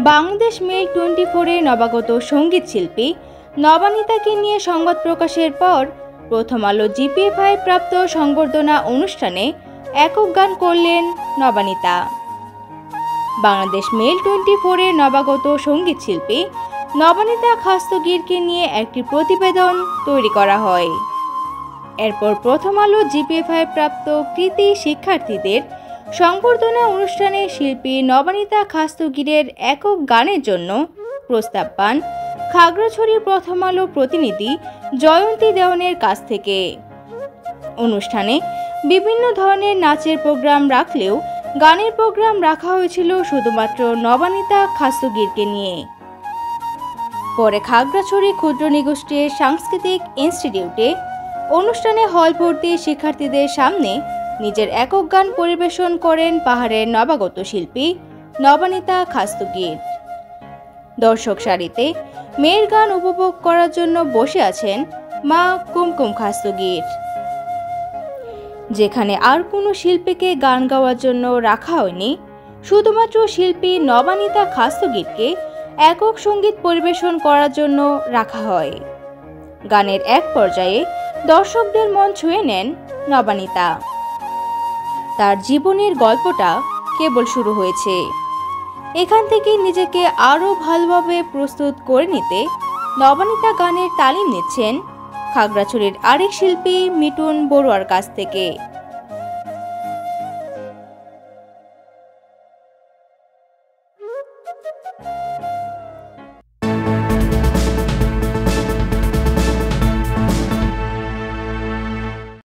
Bangladesh mail 24-এর নবাগত সঙ্গীত শিল্পী নবানিতাকে নিয়ে সংবাদ প্রকাশের পর প্রথম আলো জিপিএফআই প্রাপ্ত সংবর্ধনা অনুষ্ঠানে একক গান করলেন নবানিতা। বাংলাদেশ মেল 24-এর নবাগত সঙ্গীত শিল্পী নবানিতা খাস্তগীরকে নিয়ে একটি প্রতিবেদন তৈরি করা হয়। এরপর প্রথম আলো জিপিএফআই প্রাপ্ত কৃতি শিক্ষার্থীদের সংবর্ধনা অনুষ্ঠানে শিল্পী নবানিতা খাস্তগীরের একক গানের জন্য প্রস্তাব পান খাগড়াছড়ির প্রথম আলো প্রতিনিধি জয়ন্তী দেওয়ানের কাছ থেকে। অনুষ্ঠানে বিভিন্ন ধরনের নাচের প্রোগ্রাম রাখলেও গানের প্রোগ্রাম রাখা হয়েছিল শুধুমাত্র নবানিতা খাস্তগীরকে নিয়ে। পরে খাগড়াছড়ি ক্ষুদ্র নিগোষ্ঠীর সাংস্কৃতিক ইনস্টিটিউটে অনুষ্ঠানে হল ভর্তি শিক্ষার্থীদের সামনে নিজের একক গান পরিবেশন করেন পাহাড়ের নবাগত শিল্পী নবানিতা খাস্তগীর। দর্শক সারিতে মেয়ের গান উপভোগ করার জন্য বসে আছেন মা কুমকুম খাস্তগীর। যেখানে আর কোনো শিল্পীকে গান গাওয়ার জন্য রাখা হয়নি, শুধুমাত্র শিল্পী নবানিতা খাস্তগীরকে একক সঙ্গীত পরিবেশন করার জন্য রাখা হয়। গানের এক পর্যায়ে দর্শকদের মন ছুঁয়ে নেন নবানিতা। তার জীবনের গল্পটা কেবল শুরু হয়েছে। এখান থেকে নিজেকে আরও ভালোভাবে প্রস্তুত করে নিতে নবানিতা গানের তালিম নিচ্ছেন খাগড়াছড়ির আরেক শিল্পী মিঠুন বড়ুয়ার কাছ থেকে।